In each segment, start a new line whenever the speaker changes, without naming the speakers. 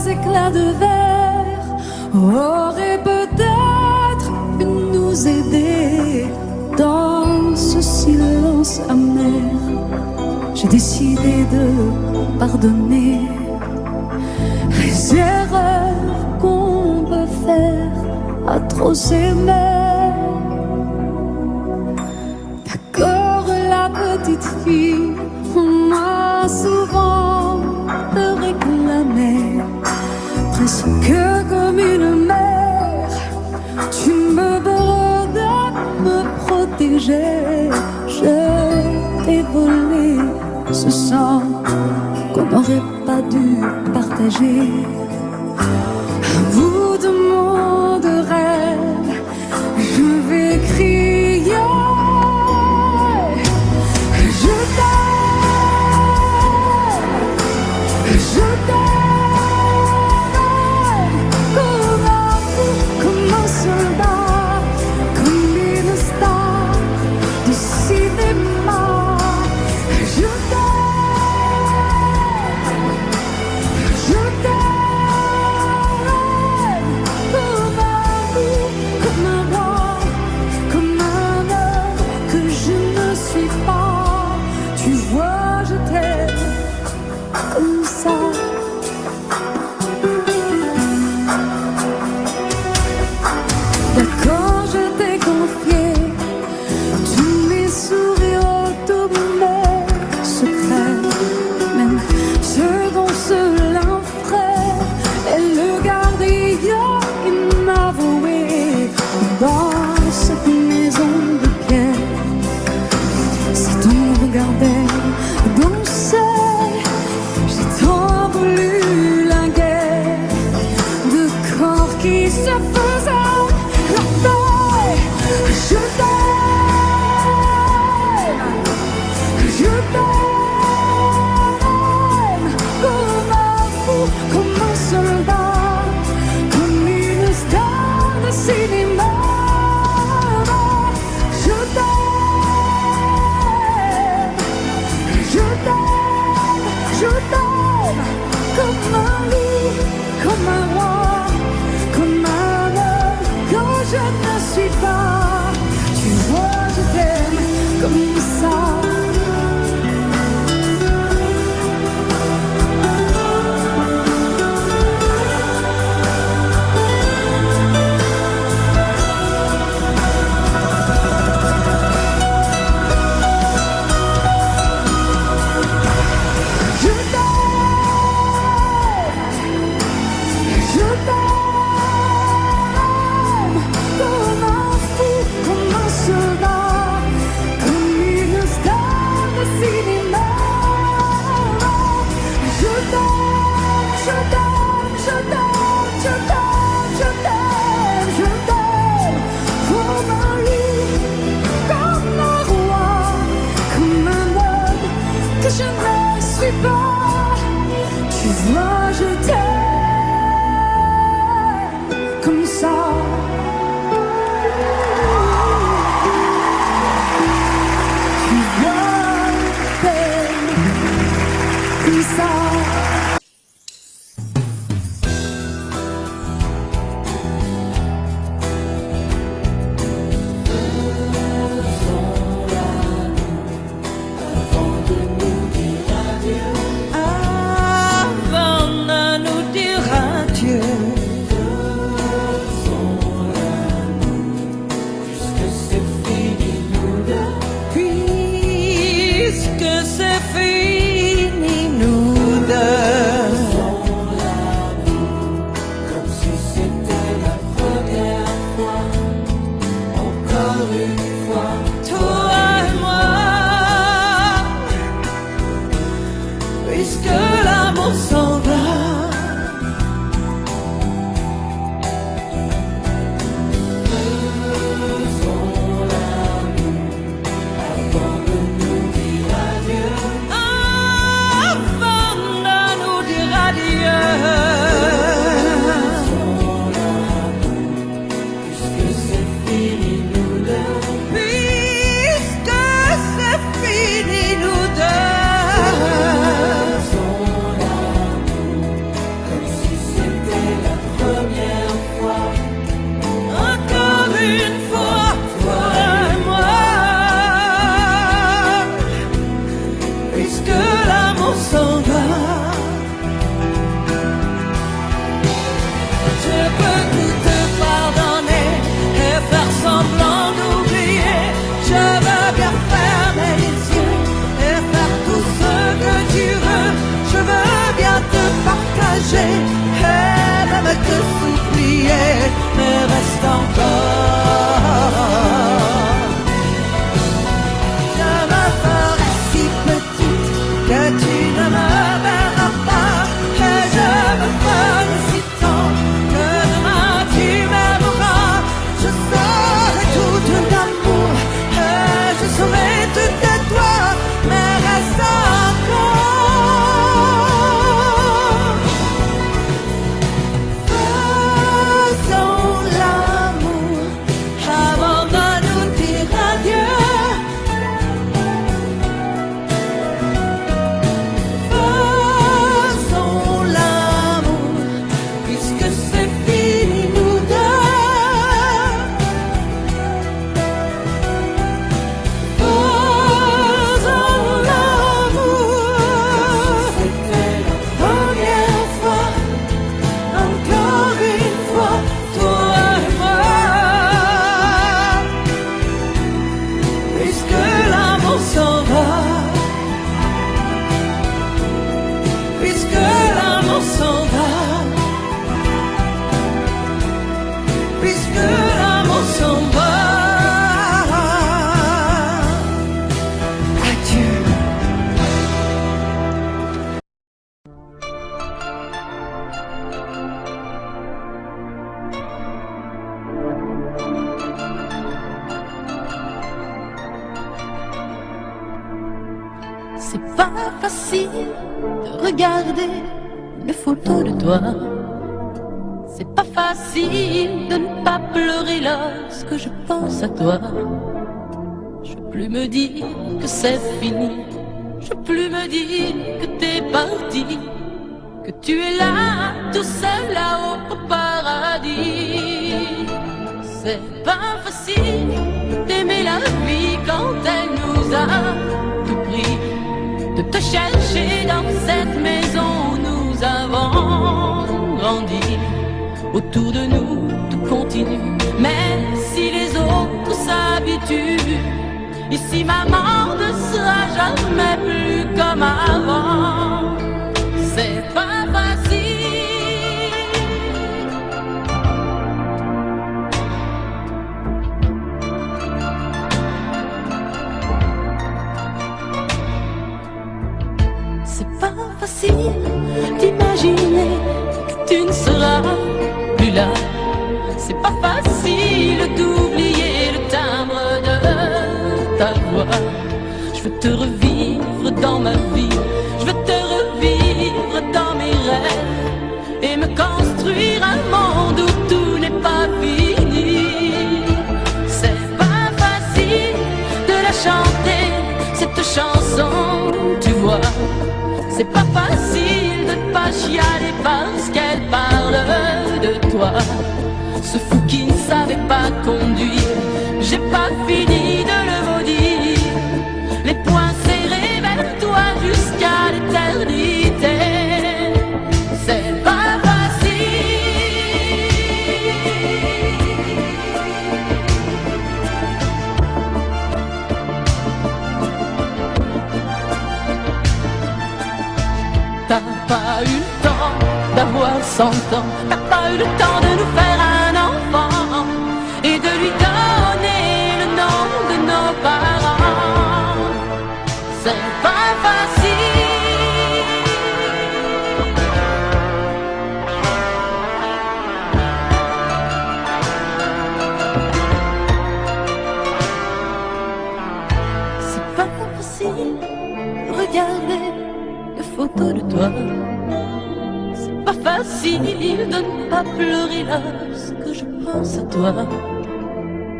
éclats de verre auraient peut-être pu nous aider dans ce silence amer. J'ai décidé de pardonner les erreurs qu'on peut faire à trop s'aimer. D'accord, la petite fille, on m'a souvent réclamé, presque comme une mère. Tu me dois de me protéger. Je t'ai volé ce sang qu'on n'aurait pas dû partager. À bout de mots de rêve, je vais crier. Je t'aime, je t'aime, comme un fou, comme un soldat, comme une star du cinéma. Je t'aime, je t'aime, comme un fou, comme un roi, comme un homme que je ne suis pas. Tu vois, je t'aime comme ça. D'accord, je t'ai confié tous mes sourires, tous mes secrets, même ceux dont seul un frère est le gardien inavoué dans cette maison de pierre. Si ton regardait danser, j'ai tant voulu la guerre de corps qui se faisaient la paix. Je t'aime, je t'aime, comme un fou, comme un soldat, comme une star de cinéma. Je t'aime, je t'aime, je t'aime, comme un loup, comme un roi, comme un homme que je ne suis pas. Tu vois, je t'aime comme ça. partager et même te supplier me reste encore. Je me ferai si petite que tu ne me verras pas, et je me ferai si tant que demain tu m'aimeras. Je serai tout ton amour et je serai tout de toi, mais reste encore. Faisons l'amour avant de nous dire adieu. Faisons l'amour puisque c'est fini nous deux. Faisons l'amour. C'était la première fois, encore une fois, toi et moi. Puisque l'amour s'en va, puisque l'amour s'en va, puisque l'amour s'en va. Adieu.
C'est pas facile de regarder les photos de toi. C'est pas facile de ne pas pleurer lorsque je pense à toi. Je peux plus me dire que c'est fini. Je peux plus me dire que t'es parti, que tu es là, tout seul là-haut au paradis. C'est pas facile d'aimer la vie quand elle nous a tout pris, de te chercher dans cette maison où nous avons grandi. Autour de nous, tout continue, même si les autres s'habituent. Ici, maman ne sera jamais plus comme avant. C'est pas facile. C'est pas facile d'imaginer que tu ne seras plus là. C'est pas facile d'oublier le timbre de ta voix. Je veux te revivre dans ma vie, je veux te revivre dans mes rêves, et me construire un monde où tout n'est pas fini. C'est pas facile de la chanter, cette chanson, tu vois. C'est pas facile de ne pas chialer parce qu'elle parle de toi. Ce fou qui ne savait pas conduire, j'ai pas fini de le maudire. Les poings serrés vers toi jusqu'à l'éternité. C'est pas T'as pas eu le temps d'avoir 100 ans, t'as pas eu le temps de nous faire un enfant et de lui donner le nom de nos parents. C'est pas facile. C'est pas facile, regardez les photos de toi. C'est pas facile de ne pas pleurer lorsque je pense à toi.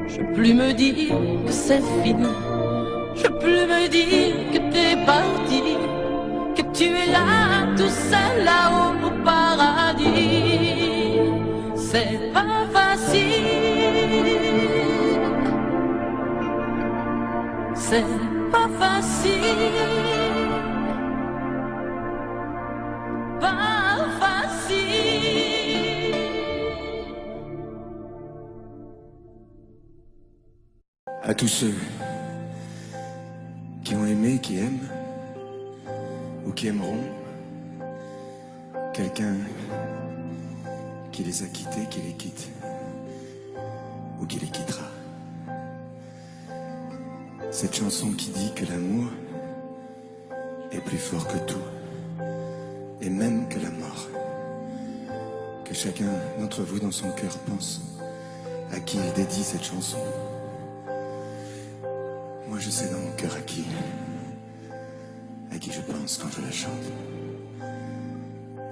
Je peux plus me dire que c'est fini, je peux plus me dire que t'es parti, que tu es là, tout seul là-haut au paradis. C'est pas facile, c'est pas facile. Pas facile.
À tous ceux qui ont aimé, qui aiment ou qui aimeront, Quelqu'un qui les a quittés, qui les quitte, ou qui les quittera. Cette chanson qui dit que l'amour est plus fort que tout, et même que la mort. Que chacun d'entre vous dans son cœur pense à qui il dédie cette chanson. Moi je sais dans mon cœur à qui je pense quand je la chante.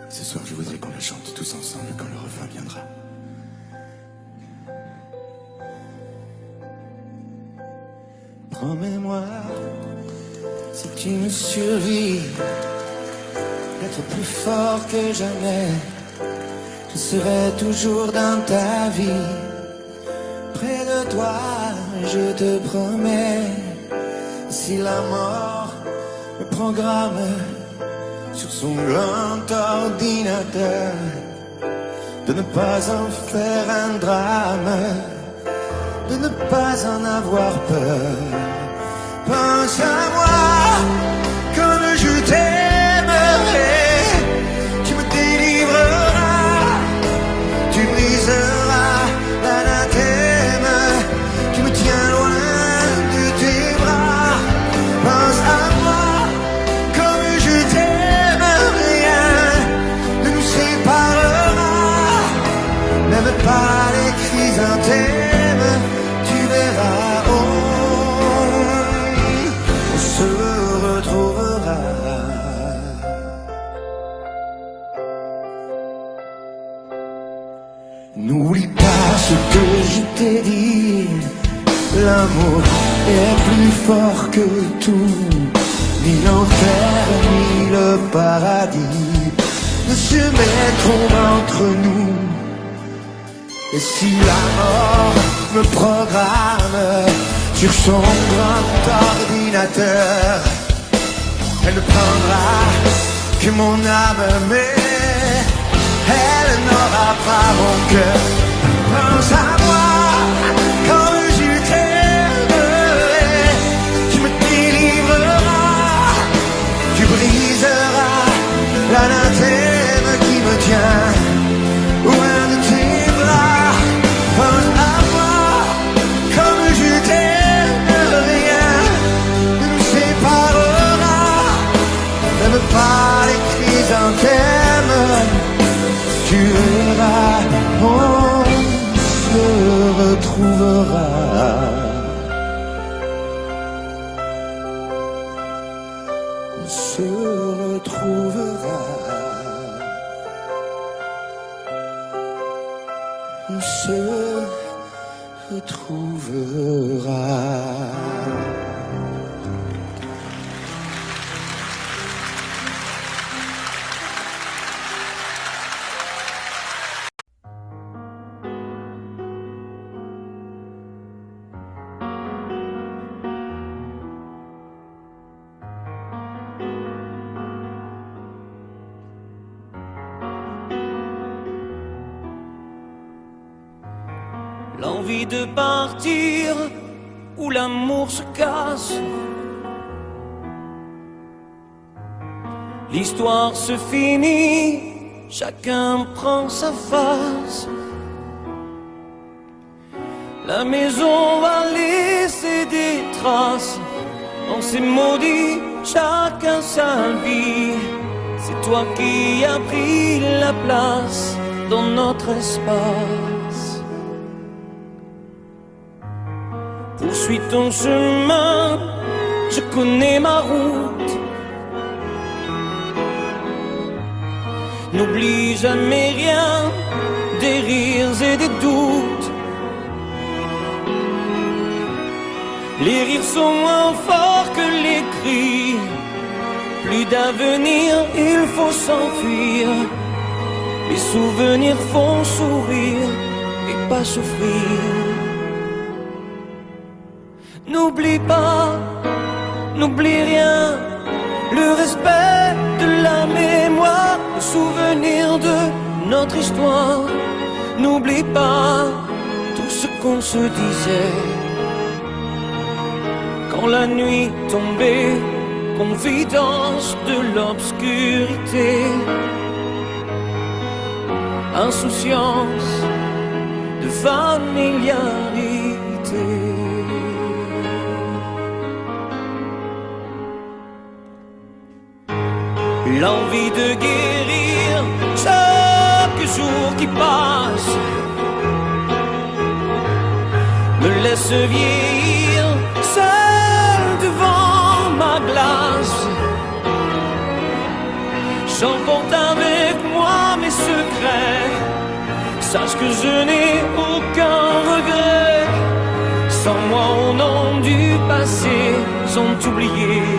Ce soir je voudrais qu'on la chante tous ensemble quand le refrain viendra.
Promets-moi, si tu me survis, d'être plus fort que jamais. Je serai toujours dans ta vie, près de toi, je te promets. Si la mort me programme sur son grand ordinateur, de ne pas en faire un drame, de ne pas en avoir peur. Pense à moi comme je t'aimerai, tu me délivreras, tu briseras l'anathème qui me tient loin de tes bras. Pense à moi comme je t'aime, rien ne nous séparera, même pas les chrysanthèmes, tu verras, on se retrouvera. N'oublie pas ce que je t'ai dit, l'amour est plus fort que tout, ni l'enfer ni le paradis ne se mettront entre nous. Et si la mort me programme sur son grand ordinateur, elle ne prendra que mon âme, mais elle n'aura pas mon cœur. Pense à moi quand je t'aimerai, tu me délivreras, tu briseras l'anathème qui me tient loin de tes bras. Pense à moi comme je t'aime, rien ne nous séparera, même pas les chrysanthèmes, tu verras, on se retrouvera. On se retrouvera. On se retrouvera.
L'envie de partir où l'amour se casse, l'histoire se finit, chacun prend sa face. La maison va laisser des traces, on s'est maudit, chacun sa vie. C'est toi qui as pris la place dans notre espace. Poursuis ton chemin, je connais ma route. N'oublie jamais rien, des rires et des doutes. Les rires sont moins forts que les cris. Plus d'avenir, il faut s'enfuir. Les souvenirs font sourire et pas souffrir. N'oublie pas, n'oublie rien, le respect de la mémoire, le souvenir de notre histoire. N'oublie pas tout ce qu'on se disait quand la nuit tombait, confidence de l'obscurité. insouciance de familiarité. L'envie de guérir chaque jour qui passe me laisse vieillir seul devant ma glace. J'emporte avec moi mes secrets. Sache que je n'ai aucun regret. Sans moi au nom du passé sont oubliés.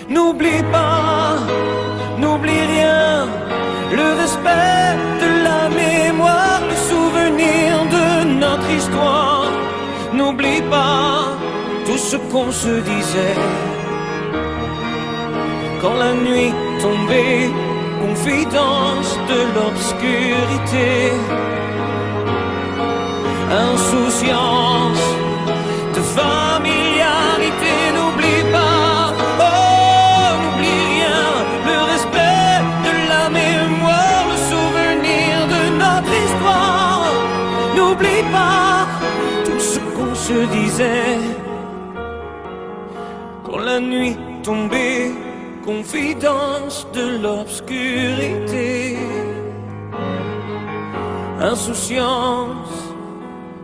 N'oublie pas, n'oublie rien, le respect de la mémoire, le souvenir de notre histoire. N'oublie pas tout ce qu'on se disait quand la nuit tombait, confidence de l'obscurité, insouciance de familiarité. N'oublie pas, oh, n'oublie rien, le respect de la mémoire, le souvenir de notre histoire. N'oublie pas tout ce qu'on se disait quand la nuit tombait, confidence de l'obscurité, insouciance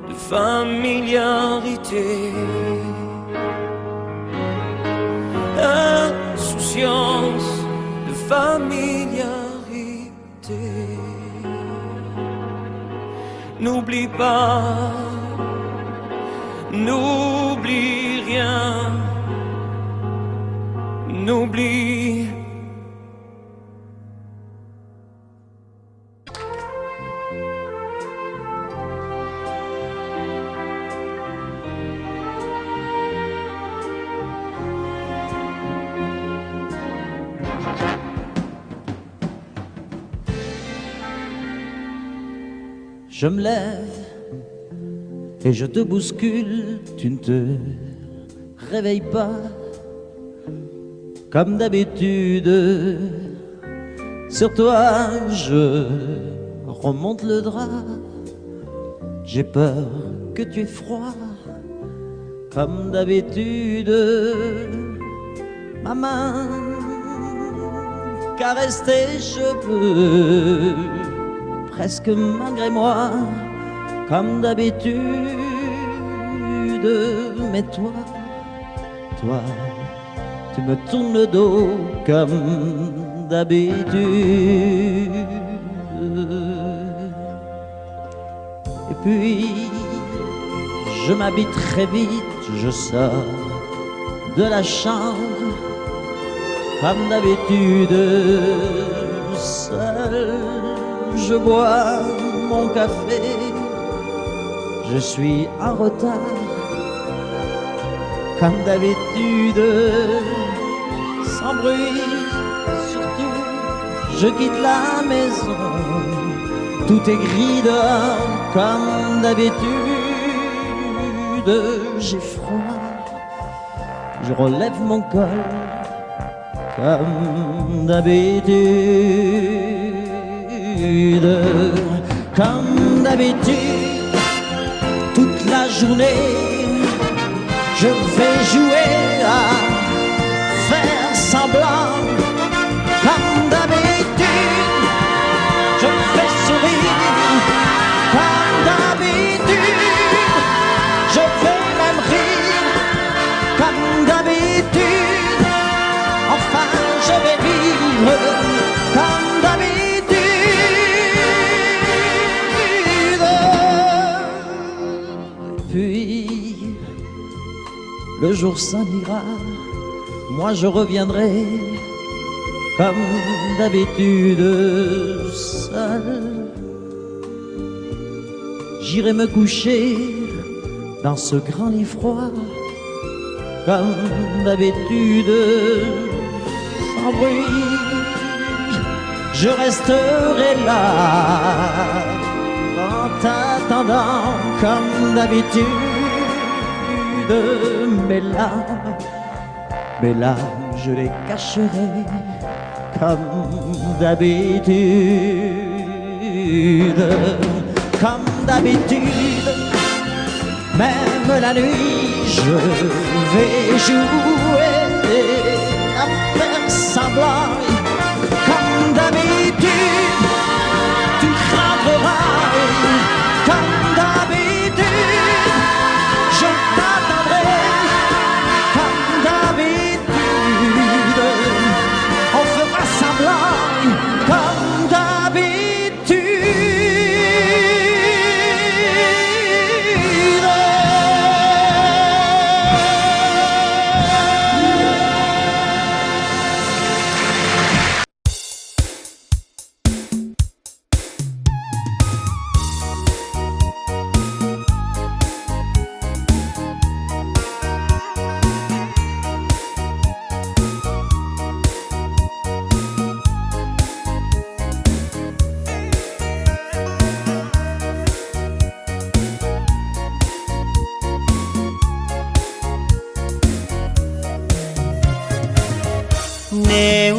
de familiarité, insouciance de familiarité. N'oublie pas, n'oublie rien, n'oublie.
Je me lève et je te bouscule, tu ne te réveilles pas. Comme d'habitude, sur toi je remonte le drap. J'ai peur que tu aies froid. Comme d'habitude, ma main caresse tes cheveux, presque malgré moi, comme d'habitude. Mais toi, tu me tournes le dos comme d'habitude. Et puis, je m'habille très vite, je sors de la chambre comme d'habitude. Seul, je bois mon café, je suis en retard comme d'habitude. Sans bruit, surtout, je quitte la maison. Tout est gris dehors comme d'habitude. J'ai froid, je relève mon col comme d'habitude. Comme d'habitude, toute la journée, je vais jouer à faire semblant. Comme d'habitude, je fais sourire. Comme d'habitude, je vais même rire. Comme d'habitude, enfin je vais vivre. Comme d'habitude. Puis le jour s'en ira, moi je reviendrai comme d'habitude seul. J'irai me coucher dans ce grand lit froid comme d'habitude, sans bruit. Je resterai là en t'attendant comme d'habitude. Mes larmes, je les cacherai comme d'habitude, comme d'habitude. Même la nuit, je vais jouer à faire semblant. Comme d'habitude, tu rentreras. Comme d'habitude, je t'attendrai. Comme d'habitude, on fera semblant. Comme d'habitude.
Nếu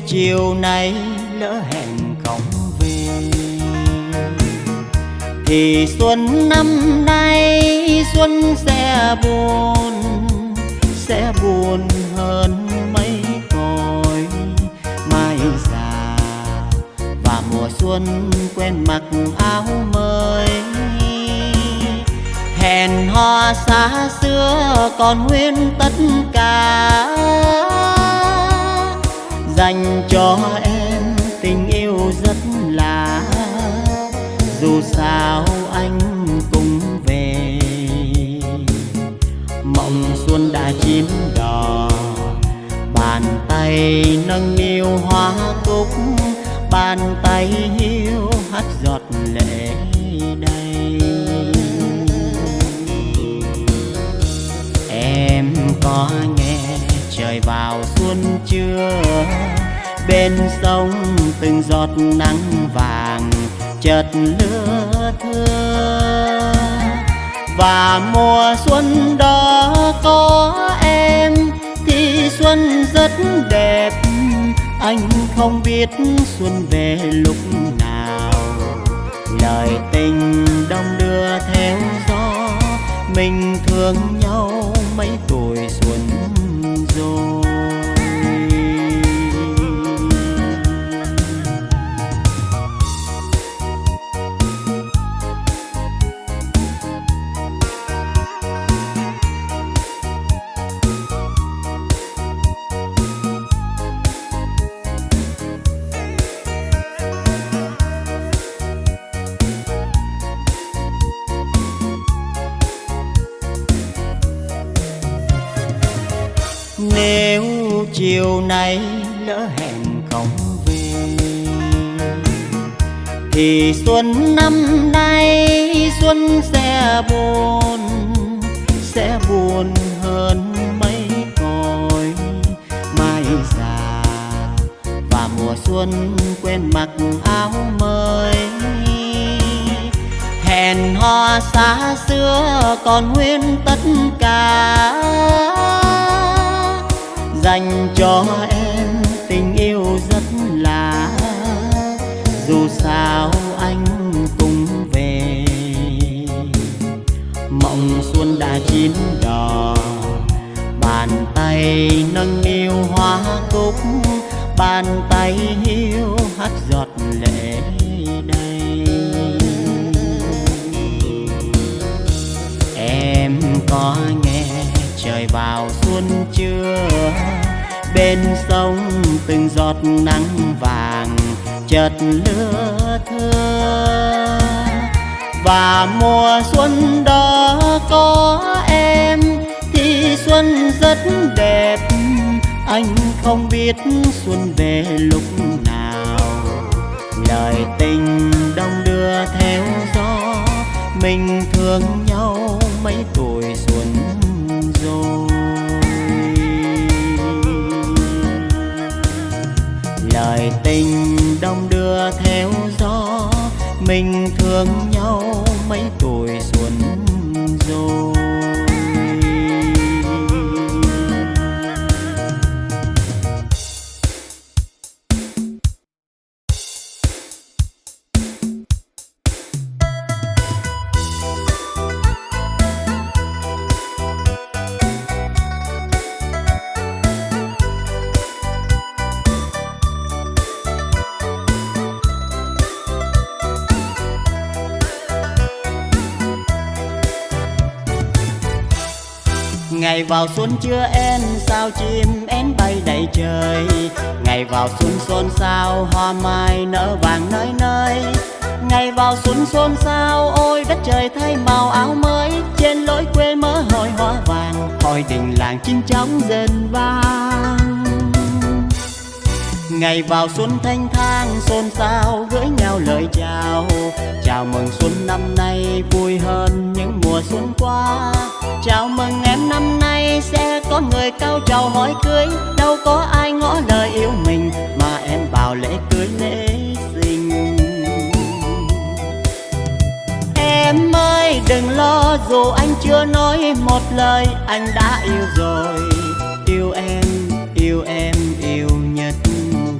chiều nay lỡ hẹn không về thì xuân năm nay xuân sẽ buồn hơn mấy cõi mai già. Và mùa xuân quen mặc áo mới, hẹn hò xa xưa còn nguyên tất cả, dành cho em tình yêu rất lạ. Dù sao anh cũng về, mộng xuân đã chín đỏ. Bàn tay nâng niu hoa cúc, bàn tay hiu hắt giọt lệ đầy. Em có nghe trời vào xuân chưa? Bên sông từng giọt nắng vàng chợt lưa thưa. Và mùa xuân đó có em thì xuân rất đẹp. Anh không biết xuân về lúc nào, lời tình đông đưa theo gió. Mình thương nhau mấy tuổi xuân rồi. Nếu chiều nay lỡ hẹn không về thì xuân năm nay xuân sẽ buồn hơn mấy cõi mai già. Và mùa xuân quen mặc áo mới, hẹn hò xa xưa còn nguyên tất cả, dành cho em tình yêu rất lạ. Dù sao anh cũng về, mộng xuân đã chín đỏ. Bàn tay nâng niu hoa cúc, bàn tay hiu hắt giọt lệ đầy. Em có nghe trời vào xuân chưa? Bên sông từng giọt nắng vàng chợt lưa thưa. Và mùa xuân đó có em thì xuân rất đẹp. Anh không biết xuân về lúc nào, lời tình đông đưa theo gió. Mình thương nhau mấy tuổi xuân rồi. Lời tình đông đưa theo gió, mình thương nhau mấy tuổi xuân rồi. Ngày vào xuân chưa én sao chim én bay đầy trời. Ngày vào xuân xôn xao hoa mai nở vàng nơi nơi. Ngày vào xuân xôn xao ôi đất trời thay màu áo mới. Trên lối quê mơ hội hoa vàng, hội đình làng chim chóng rền vang. Ngày vào xuân thanh thang xôn xao gửi nhau lời chào. Chào mừng xuân năm nay vui hơn những mùa xuân qua. Chào mừng em năm nay sẽ có người cao trầu hỏi cưới. Đâu có ai ngỏ lời yêu mình mà em bảo lễ cưới lễ sinh. Em ơi đừng lo dù anh chưa nói một lời, anh đã yêu rồi. Yêu em, yêu em, yêu nhất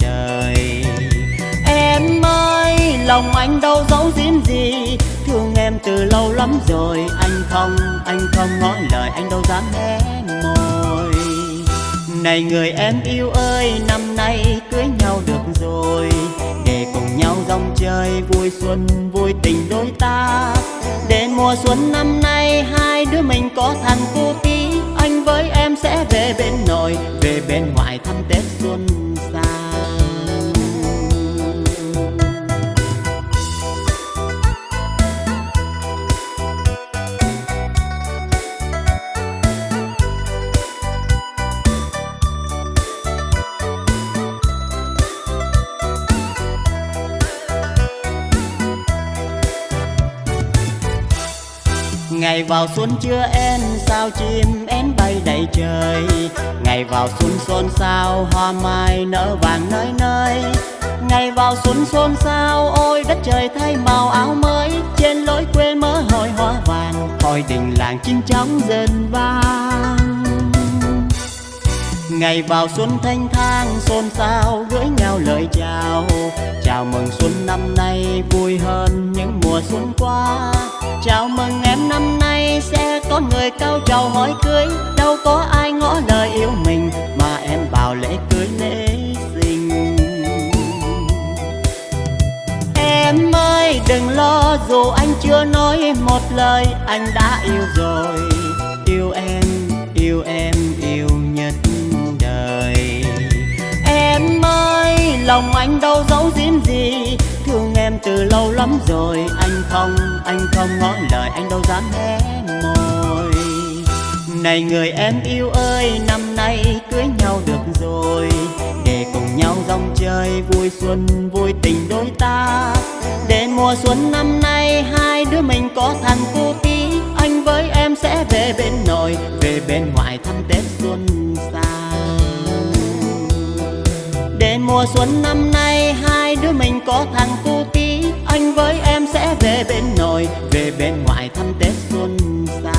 đời. Em ơi lòng anh đâu giấu giếm gì, thương em từ lâu lắm rồi. Anh không ngỏ lời, anh đâu dám hé môi. Này người em yêu ơi, năm nay cưới nhau được rồi, để cùng nhau dòng chơi vui xuân vui tình đôi ta. Để mùa xuân năm nay hai đứa mình có thằng cu tí. Anh với em sẽ về bên nội, về bên ngoại thăm Tết xuân xa. Ngày vào xuân chưa én sao chim én bay đầy trời. Ngày vào xuân xôn xao hoa mai nở vàng nơi nơi. Ngày vào xuân xôn xao ôi đất trời thay màu áo mới. Trên lối quê mơ hội hoa vàng, hội đình làng chim chóng rền vang. Ngày vào xuân thanh thang xôn xao gửi nhau lời chào. Chào mừng xuân năm nay vui hơn những mùa xuân qua. Chào mừng em năm nay sẽ có người cao trầu hỏi cưới. Đâu có ai ngỏ lời yêu mình mà em bảo lễ cưới lễ sinh. Em ơi đừng lo dù anh chưa nói một lời, anh đã yêu rồi. Yêu em, yêu em, yêu nhất đời. Em ơi lòng anh đâu giấu giếm gì, thương em từ lâu lắm rồi. Anh không ngỏ lời, anh đâu dám hé môi. Này người em yêu ơi, năm nay cưới nhau được rồi, để cùng nhau dòng chơi vui xuân vui tình đôi ta. Để mùa xuân năm nay hai đứa mình có thằng cu tí. Anh với em sẽ về bên nội, về bên ngoại thăm Tết xuân xa. Để mùa xuân năm nay hai đứa mình có thằng cu tí. Anh với em sẽ về bên nội, về bên ngoại thăm Tết xuân xa.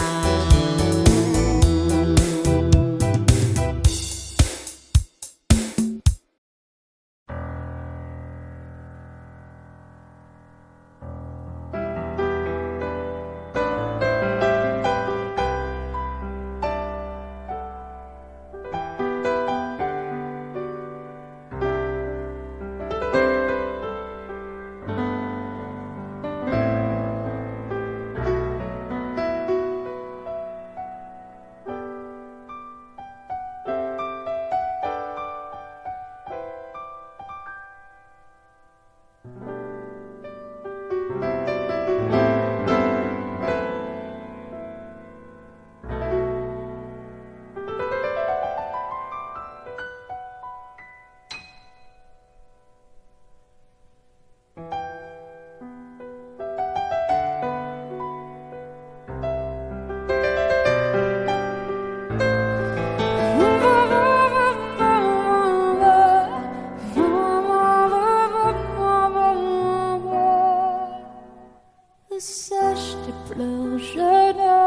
Ça, je te pleure, je ne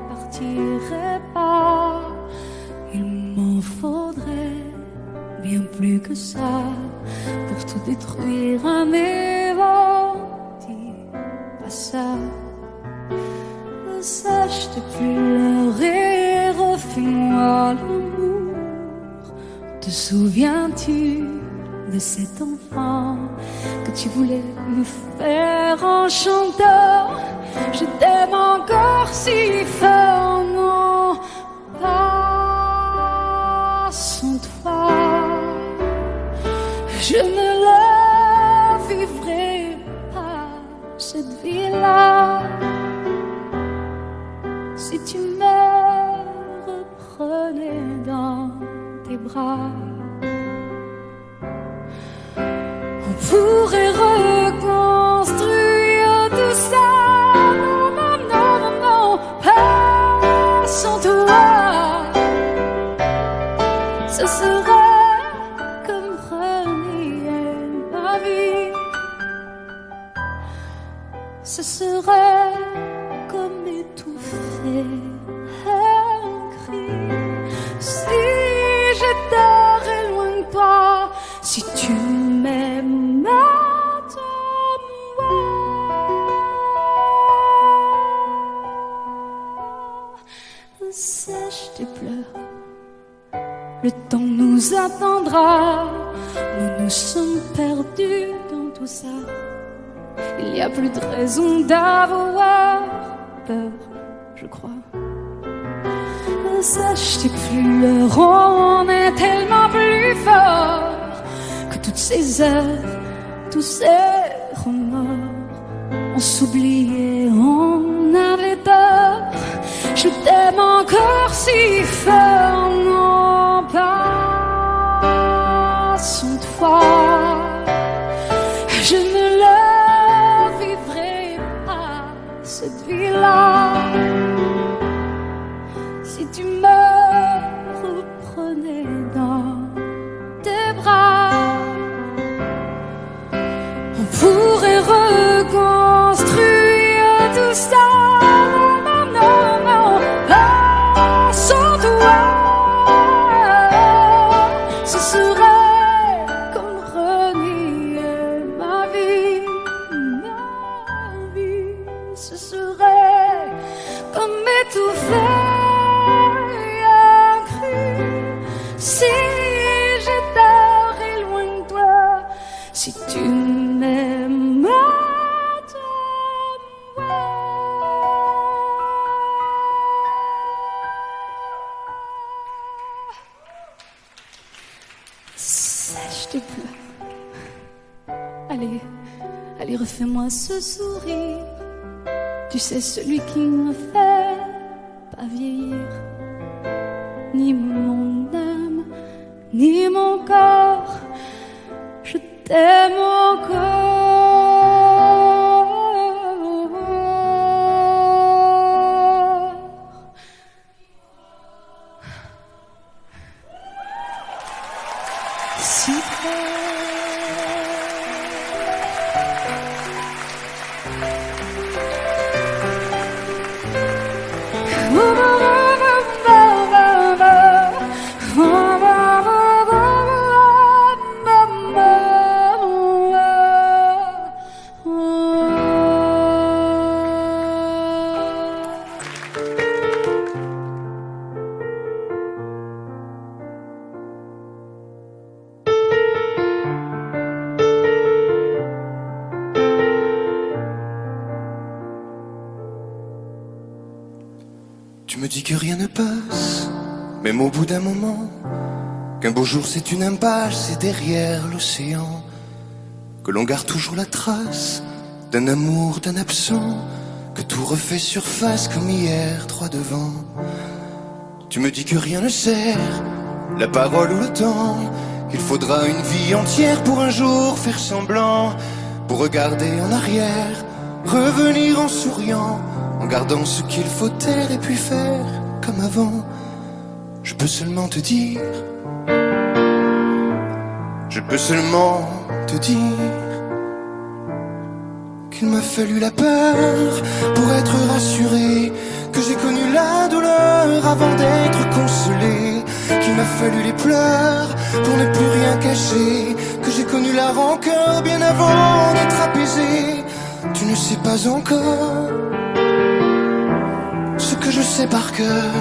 partirai pas. Il m'en faudrait bien plus que ça pour tout détruire, mais bon, dis pas ça. Ça, je te pleurer, refais-moi l'amour. Te souviens-tu de cet enfant que tu voulais me faire en chantant? Je t'aime encore si fort, non, pas sans toi. Je ne la vivrai pas, cette vie-là. Si tu me reprenais dans tes bras, on pourrait reconstruire tout ça. Non, non, non, non, non, pas sans toi. Ce serait comme renier ma vie. Ce serait comme étouffer un cri. Si j'étais loin de toi, si tu m'aimes, attends-moi. Sèche tes pleurs, le temps nous attendra. Nous nous sommes perdus dans tout ça. Il n'y a plus de raison d'avoir peur, je crois. Sache tes pleurs, on est tellement plus fort que toutes ces heures, tous ces remords. On s'oubliait, on avait tort. Je t'aime encore si fort, non pas sans toi. Je ne la vivrai pas, cette vie-là. Si tu me reprenais dans tes bras, on pourrait reconstruire tout ça. Non, non, non, pas sans toi. Ce serait comme renier ma vie, ma vie. Ce serait comme étouffer un cri. Si j'étais loin de toi, si tu m'aimes, attends-moi. Sèche tes pleurs. Allez, allez, refais-moi ce sourire. Tu sais, celui qui ne me fait pas vieillir. Ni mon âme, ni mon corps. Je t'aime encore. Si
Tu me dis que rien ne passe, même au bout d'un moment, qu'un beau jour c'est une impasse et derrière l'océan, que l'on garde toujours la trace d'un amour, d'un absent, que tout refait surface comme hier, droit devant. Tu me dis que rien ne sert, la parole ou le temps, qu'il faudra une vie entière pour un jour faire semblant, pour regarder en arrière, revenir en souriant, en gardant ce qu'il faut taire et puis faire comme avant. Je peux seulement te dire, je peux seulement te dire qu'il m'a fallu la peur pour être rassuré, que j'ai connu la douleur avant d'être consolé, qu'il m'a fallu les pleurs pour ne plus rien cacher, que j'ai connu la rancœur bien avant d'être apaisé. Tu ne sais pas encore ce que je sais par cœur,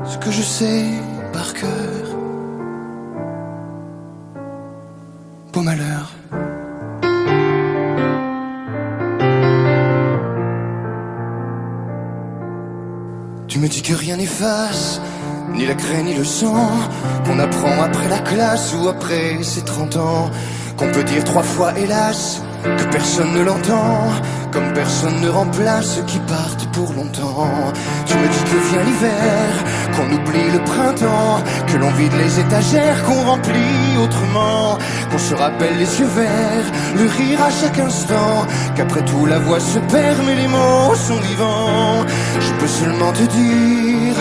ce que je sais par cœur. Beau malheur. Tu me dis que rien n'efface, ni la craie ni le sang, qu'on apprend après la classe ou après ses 30 ans, qu'on peut dire 3 fois hélas, que personne ne l'entend, comme personne ne remplace ceux qui partent pour longtemps. Tu me dis que vient l'hiver, qu'on oublie le printemps, que l'on vide les étagères, qu'on remplit autrement, qu'on se rappelle les yeux verts, le rire à chaque instant, qu'après tout la voix se perd mais les mots sont vivants. Je peux seulement te dire,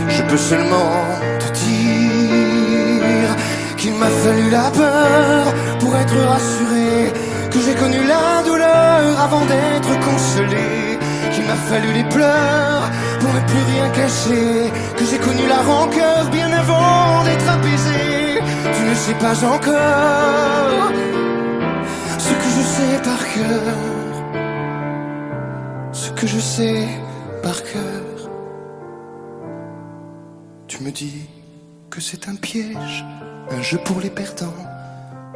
je peux seulement te dire qu'il m'a fallu la peur pour être rassuré, que j'ai connu la douleur avant d'être consolé, qu'il m'a fallu les pleurs pour ne plus rien cacher, que j'ai connu la rancœur bien avant d'être apaisé. Tu ne sais pas encore ce que je sais par cœur, ce que je sais par cœur. Tu me dis que c'est un piège, un jeu pour les perdants,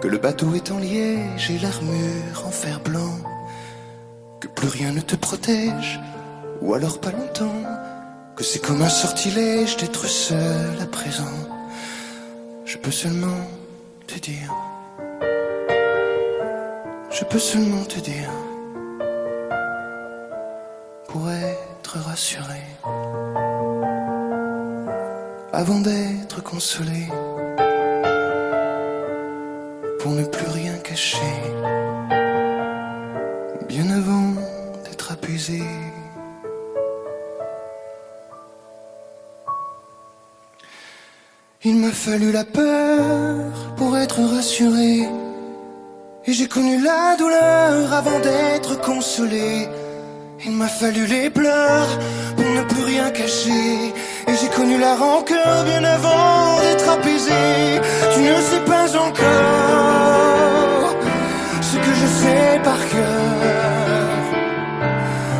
que le bateau est en liège et l'armure en fer blanc, que plus rien ne te protège, ou alors pas longtemps, que c'est comme un sortilège d'être seul à présent. Je peux seulement te dire, je peux seulement te dire, pour être rassuré, avant d'être consolé, pour ne plus rien cacher, bien avant d'être apaisé. Il m'a fallu la peur pour être rassuré, et j'ai connu la douleur avant d'être consolé. Il m'a fallu les pleurs pour ne plus rien cacher, et j'ai connu la rancœur bien avant d'être apaisé. Tu ne sais pas encore ce que je sais par cœur,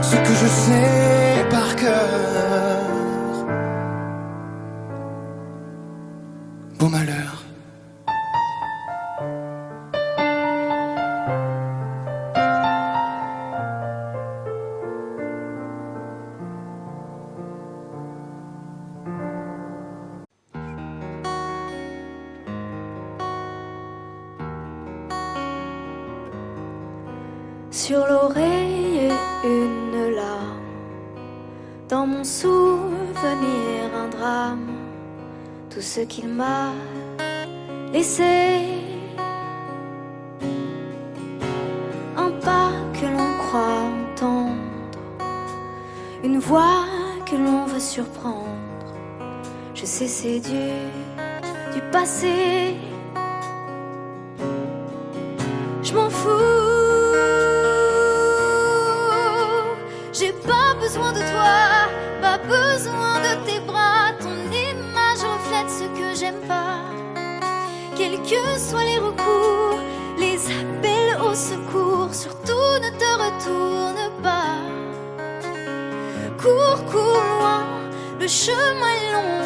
ce que je sais par cœur. Beau malheur.
Sur l'oreille une larme, dans mon souvenir un drame, tout ce qu'il m'a laissé, un pas que l'on croit entendre, une voix que l'on veut surprendre. Je sais c'est du passé, je m'en fous. J'ai pas besoin de toi, pas besoin de tes bras. Ton image reflète ce que j'aime pas. Quels que soient les recours, les appels au secours, surtout ne te retourne pas. Cours, cours loin, le chemin est long,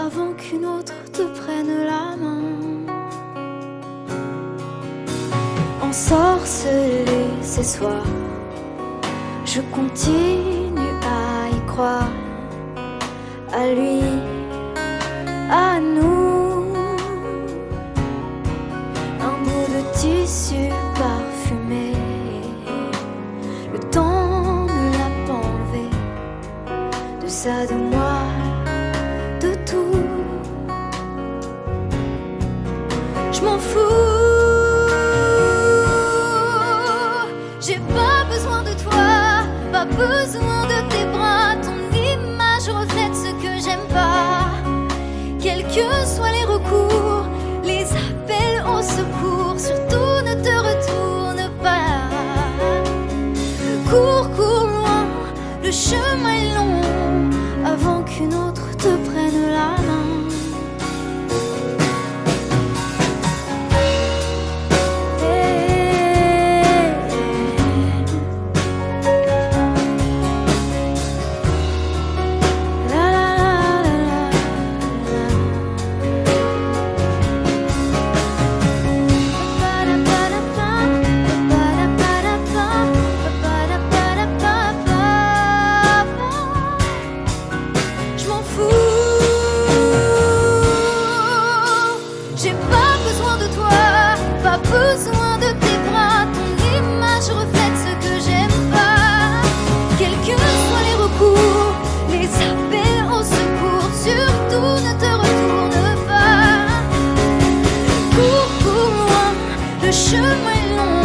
avant qu'une autre te prenne la main. Ensorcelé ces soirs, je continue à y croire, à lui, à nous. Un bout de tissu parfumé, le temps ne l'a pas enlevé, de ça, de moi, de tout. Je m'en fous. J'ai pas besoin de toi, pas besoin de tes bras. Ton image reflète ce que j'aime pas. Quels que soient les recours, les appels au secours, surtout ne te retourne pas. Cours, cours loin, le chemin est long, avant qu'une autre te prenne la main. le chemin est long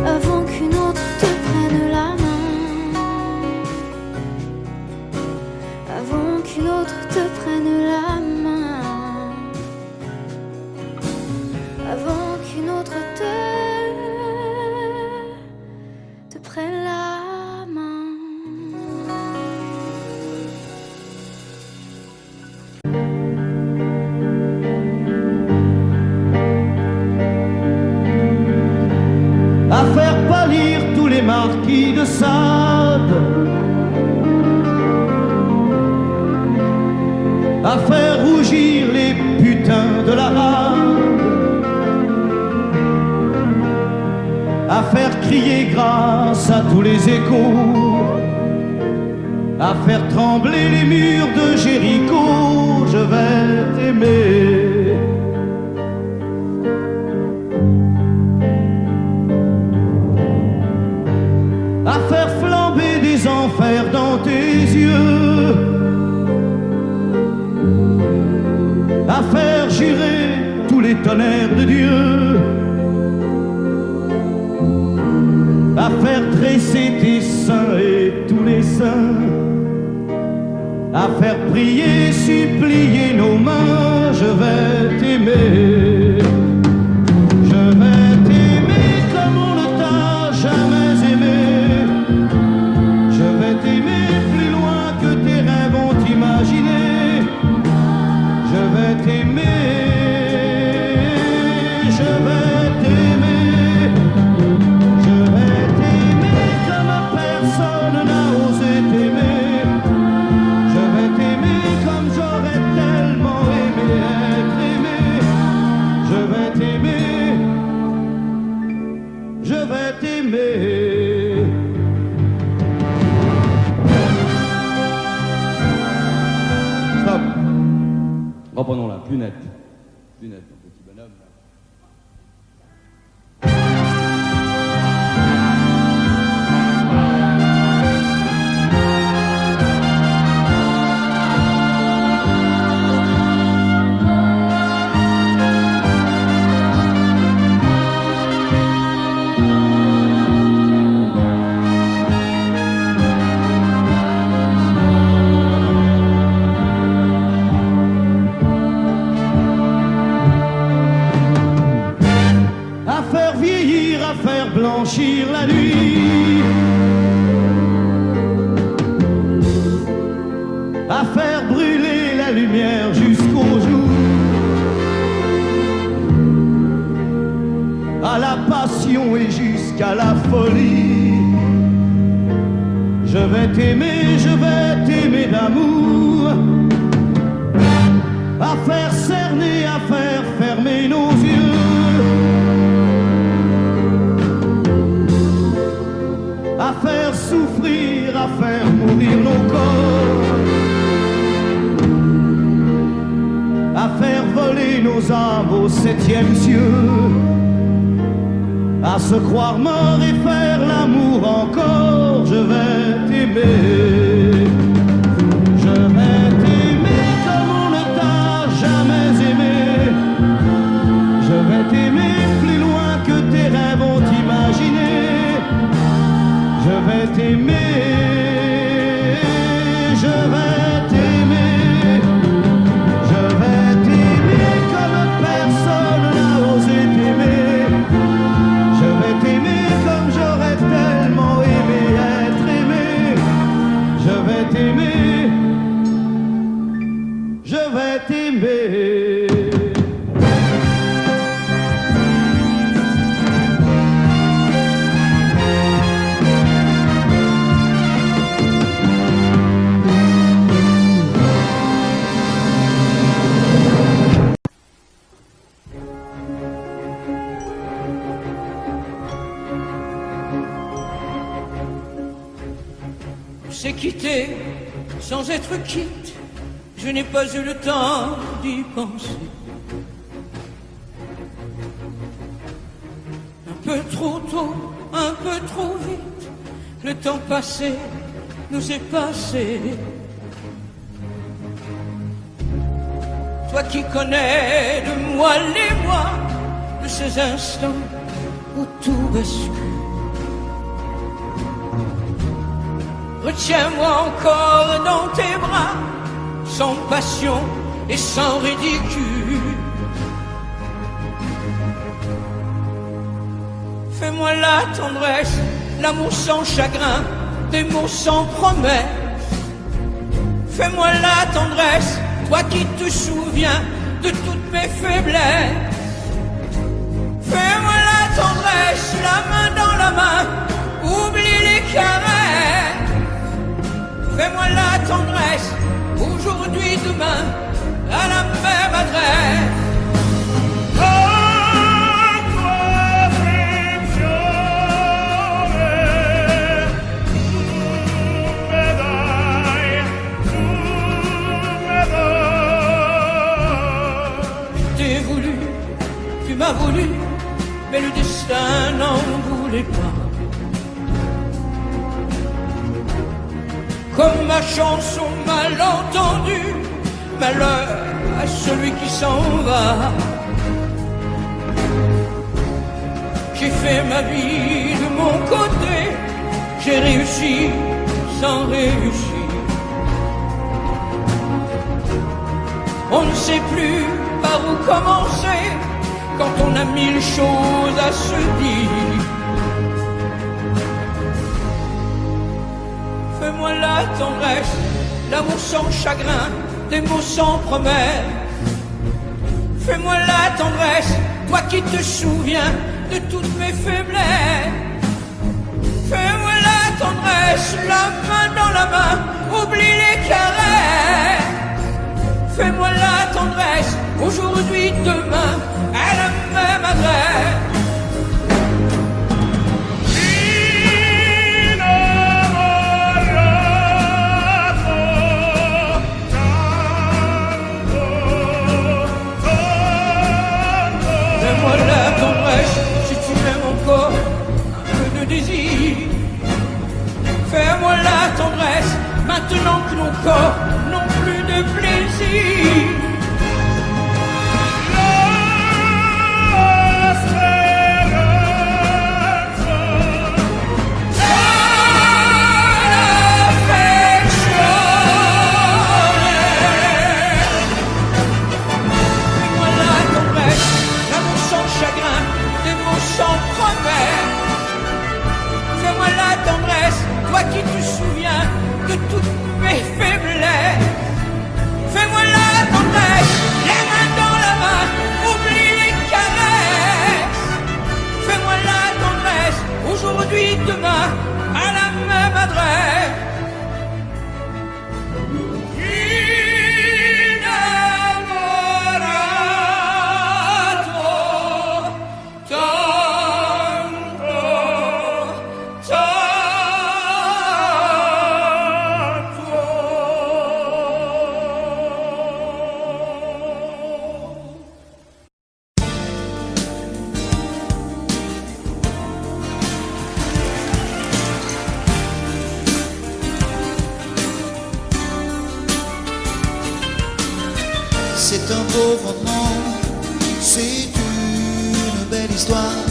avant qu'une autre te prenne la main. Avant qu'une autre te prenne la main. Avant qu'une autre te prenne la main.
À faire pâlir tous les marquis de Sade, à faire rougir les putains de la rade, à faire crier grâce à tous les échos, à faire trembler les murs de Jéricho. Je vais t'aimer. À faire flamber des enfers dans tes yeux, à faire jurer tous les tonnerres de Dieu, à faire tresser tes seins et tous les saints, à faire prier, supplier nos mains. Je vais t'aimer. Je vais t'aimer comme on ne t'a jamais aimé. Je vais t'aimer plus loin que tes rêves ont imaginé. Je vais t'aimer. Je vais t'aimer. Je vais t'aimer comme personne n'a osé t'aimer. Je vais t'aimer comme j'aurais tellement aimé être aimé. Je vais t'aimer. Je vais t'aimer. Stop. Reprenons-la, plus net. Plus net, mon petit bonhomme. À faire vieillir, à faire blanchir la nuit, à faire brûler la lumière jusqu'au jour, à la passion et jusqu'à la folie. Je vais t'aimer d'amour, à faire cerner, à faire fermer nos yeux, à faire souffrir, à faire mourir nos corps, à faire voler nos âmes au 7e cieux, à se croire mort et faire l'amour encore. Je vais t'aimer. Je vais t'aimer comme on ne t'a jamais aimé. Je vais t'aimer plus loin que tes rêves ont imaginé. Je vais t'aimer. Je vais t'aimer. Je vais t'aimer comme personne n'a osé t'aimer. Je vais t'aimer comme j'aurais tellement aimé être aimé. Je vais t'aimer. Je vais t'aimer.
C'est quitté sans être quitte, je n'ai pas eu le temps d'y penser. Un peu trop tôt, un peu trop vite, le temps passé nous est passé. Toi qui connais de moi les mois, de ces instants où tout bascule. Retiens-moi encore dans tes bras, sans passion et sans ridicule. Fais-moi la tendresse, l'amour sans chagrin, des mots sans promesse. Fais-moi la tendresse, toi qui te souviens de toutes mes faiblesses. Fais-moi la tendresse, la main dans la main, oublie les caresses. Fais-moi la tendresse, aujourd'hui, demain, à la même adresse. Tu m'as voulu, mais le destin n'en voulait pas. Comme ma chanson mal entendue, malheur à celui qui s'en va. J'ai fait ma vie de mon côté, j'ai réussi sans réussir. On ne sait plus par où commencer quand on a mille choses à se dire. Fais-moi la tendresse, l'amour sans chagrin, des mots sans promesse. Fais-moi la tendresse, toi qui te souviens de toutes mes faiblesses. Fais-moi la tendresse, la main dans la main, oublie les caresses. Fais-moi la tendresse, aujourd'hui, demain, à la même adresse. Fais-moi la tendresse, si tu m'aimes encore, un peu de désir. Fais-moi la tendresse, maintenant que nos corps n'ont plus de plaisir. Fais-moi la tendresse, toi qui te souviens de toutes mes faiblesses. Fais-moi la tendresse, les mains dans la main, oublie les caresses. Fais-moi la tendresse, aujourd'hui, demain, à la même adresse.
C'est un beau roman, c'est une belle histoire,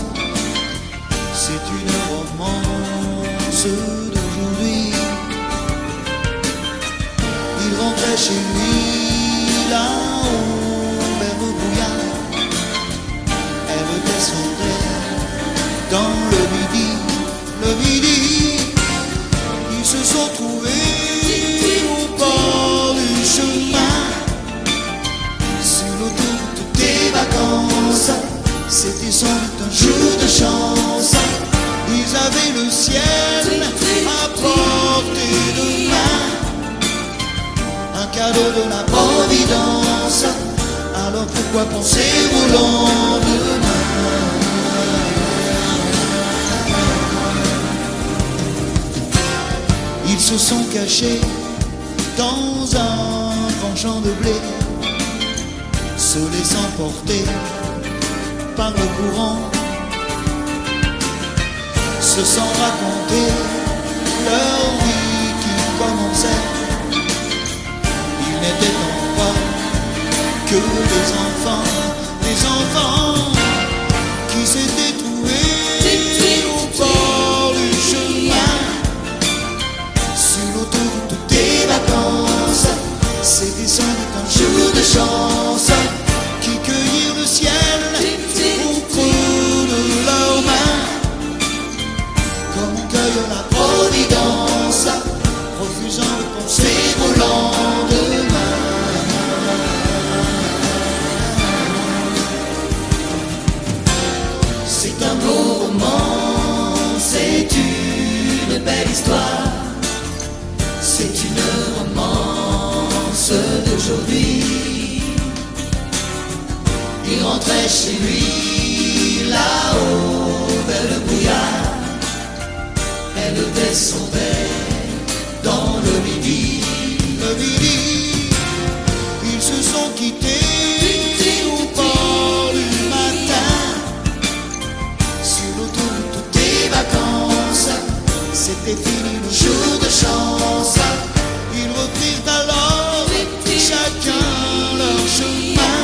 c'est une romance d'aujourd'hui. Il rentrait chez lui là-haut vers le brouillard, elle descendait dans le midi, ils se sont trouvés au bord du chemin. C'était sans doute un jour de chance. Ils avaient le ciel à portée de main, un cadeau de la providence. Alors pourquoi penser au lendemain? Ils se sont cachés dans un grand champ de blé, se laissant porter par le courant, se sont racontés leur vie qui commençait. Ils n'étaient donc pas que des enfants qui s'étaient trouvés roman, c'est une belle histoire. C'est une romance d'aujourd'hui. Il rentrait chez lui là-haut vers le brouillard. Elle descendait dans le midi. Le midi, ils se sont quittés au port du matin. Sur l'autoroute des vacances, c'était fini le jour de chance. Ils reprirent alors chacun leur chemin,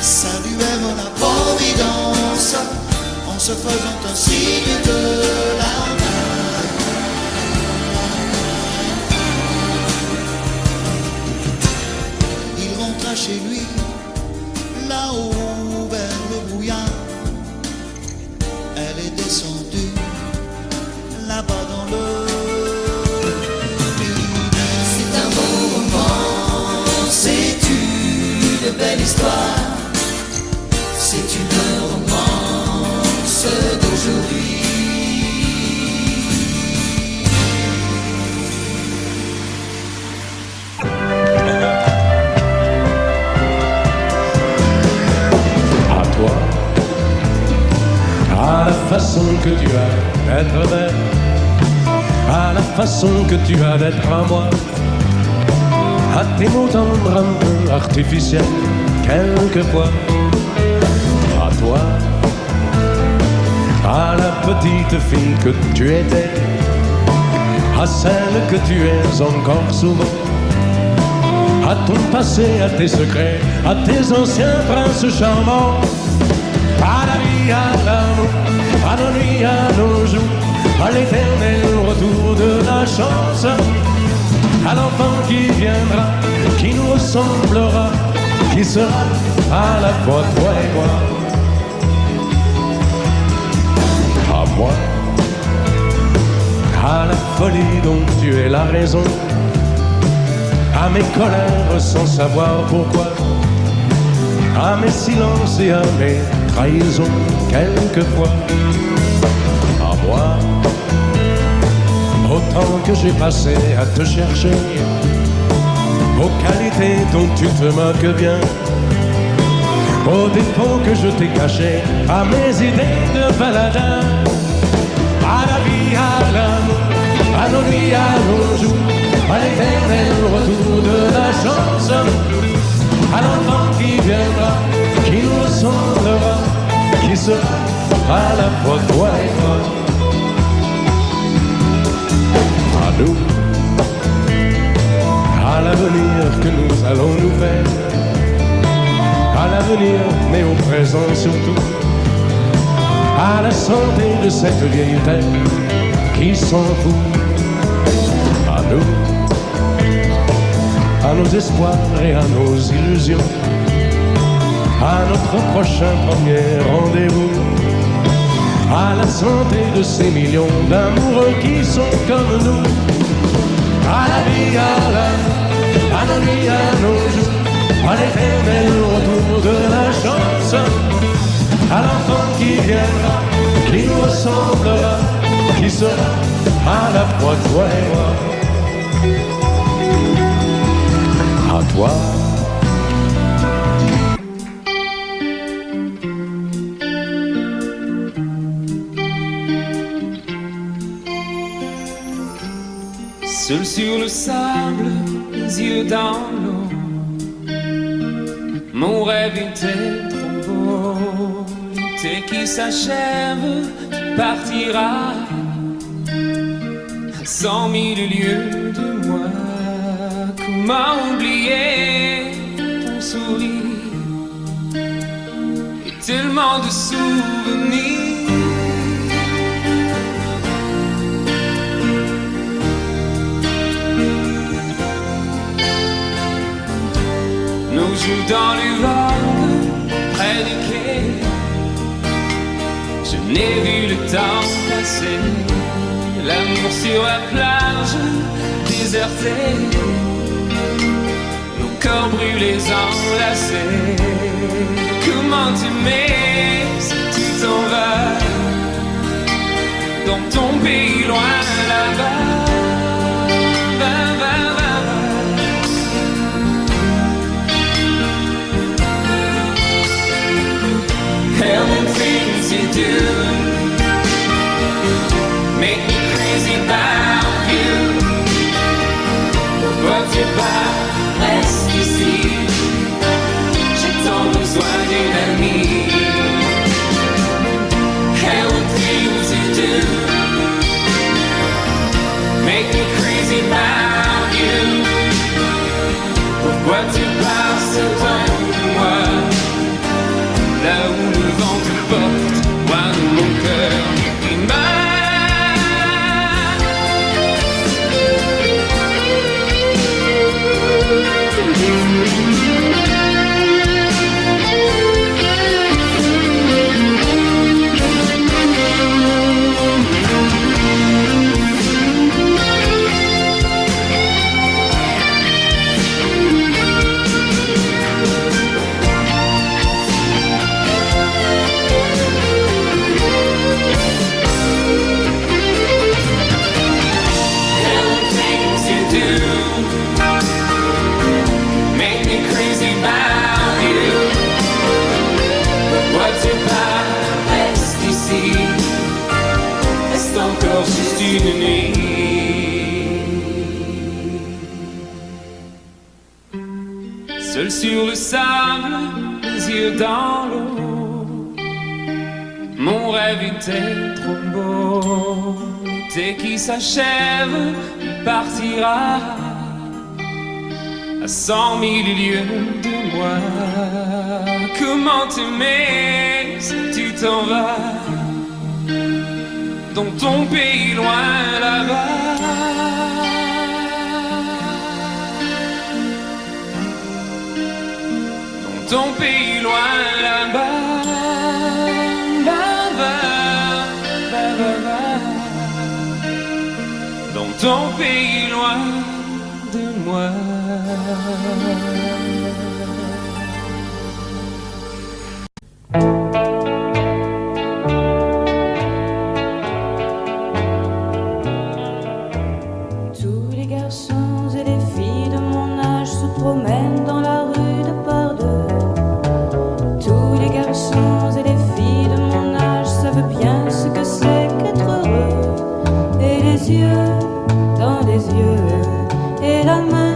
saluèrent la providence en se faisant un signe de la main. Il rentra chez lui là-haut vers le brouillard. Elle est descendue là-bas dans le midi. C'est un beau roman, c'est une belle histoire. C'est une romance d'aujourd'hui.
À toi, à la façon que tu as d'être belle, à la façon que tu as d'être à moi, à tes mots tendres un peu artificiels quelquefois. À toi, à la petite fille que tu étais, à celle que tu es encore souvent, à ton passé, à tes secrets, à tes anciens princes charmants, à la vie, à l'amour, à nos nuits, à nos jours, à l'éternel retour de la chance, à l'enfant qui viendra, qui nous ressemblera, qui sera à la fois toi et moi. À moi, à la folie dont tu es la raison, à mes colères sans savoir pourquoi, à mes silences et à mes trahisons quelquefois. À moi, au temps que j'ai passé à te chercher, aux qualités dont tu te moques bien, aux défauts que je t'ai cachés, à mes idées de baladin, à la vie, à l'amour, à nos nuits, à nos jours, à l'éternel retour de la chance, à l'enfant qui viendra, qui nous ressemblera, qui sera à la fois toi et moi. À nous, à l'avenir que nous allons nous faire, à l'avenir mais au présent surtout, à la santé de cette vieille terre qui s'en fout. À nous, à nos espoirs et à nos illusions, à notre prochain premier rendez-vous, à la santé de ces millions d'amoureux qui sont comme nous, à la vie, à l'amour, à nos nuits, à nos jours, à l'éternel retour de la chance, à l'enfant qui viendra, qui nous ressemblera, qui sera à la fois toi et moi. À toi.
Seul sur le sable, les yeux dans l'eau, mon rêve était trop beau. L'été qui s'achève, tu partiras à 100 000 lieues de moi. Comment oublier ton sourire et tellement de souvenirs. Nos jours dans les vagues, près des quais, je n'ai vu le temps passer. L'amour sur la plage, désertée, nos corps brûlés, enlacés. Comment t'aimer si tu t'en vas? une nuit. Seul sur le sable, les yeux dans l'eau, mon rêve était trop beau. L'été qui s'achève, il partira à 100 000 lieues de moi. Comment t'aimer si tu t'en vas dans ton pays loin là-bas? Dans ton pays loin là-bas. Dans ton pays loin de moi.
Tous les garçons et les filles de mon âge se promènent dans la rue de par deux. Tous les garçons et les filles de mon âge savent bien ce que c'est qu'être heureux. Et les yeux dans les yeux, et la main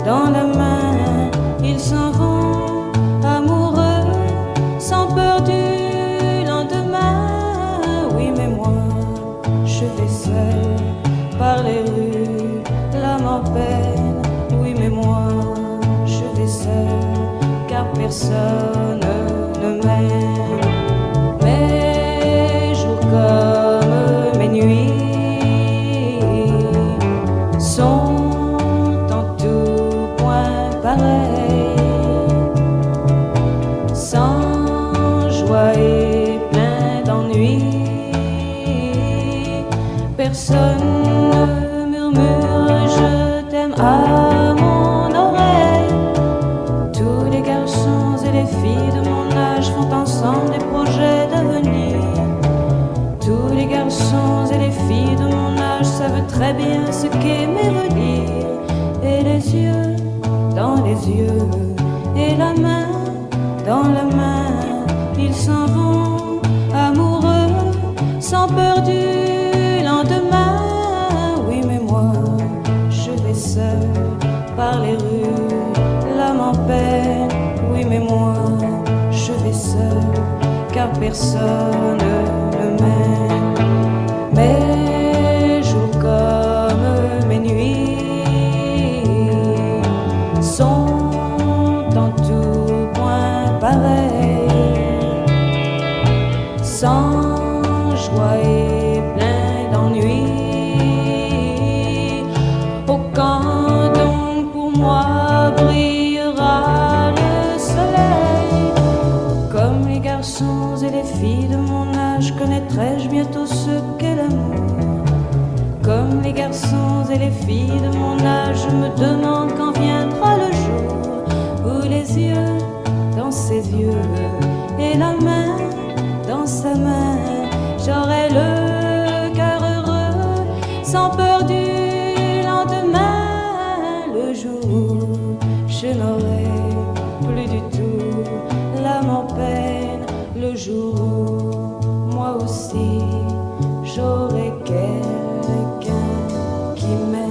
dans la main, ils s'en vont amoureux, sans peur du lendemain. Oui, mais moi, je vais seul par les rues, l'âme en peine. Oui, mais moi, je vais seul, car personne ne m'aime. Mes jours comme mes nuits sont en tout point pareils, sans joie et plein d'ennui. Personne ne murmure je t'aime à mon oreille. Tous les garçons et les filles de mon âge font ensemble des projets d'avenir. Tous les garçons et les filles de mon âge savent très bien ce qu'aimer veut dire. Et les yeux dans les yeux, et la main dans la main, ils s'en vont amoureux, sans peur du lendemain. Oui, mais moi, je vais seul par les rues, l'âme en peine. Oui, mais moi, je vais seul, car personne ne m'aime. Mes jours comme mes nuits sont en tout point pareils, sans joie et plein d'ennui. Oh, quand donc pour moi brillera le soleil, comme les garçons et les filles de mon âge, connaîtrai-je bientôt ce qu'est l'amour. Comme les garçons et les filles de mon âge, je me demande quand viendra le jour où les yeux dans ses yeux et la main dans sa main, j'aurai le cœur heureux, sans peur du lendemain. Le jour où je n'aurai plus du tout l'âme en peine, le jour où moi aussi j'aurai quelqu'un qui m'aime.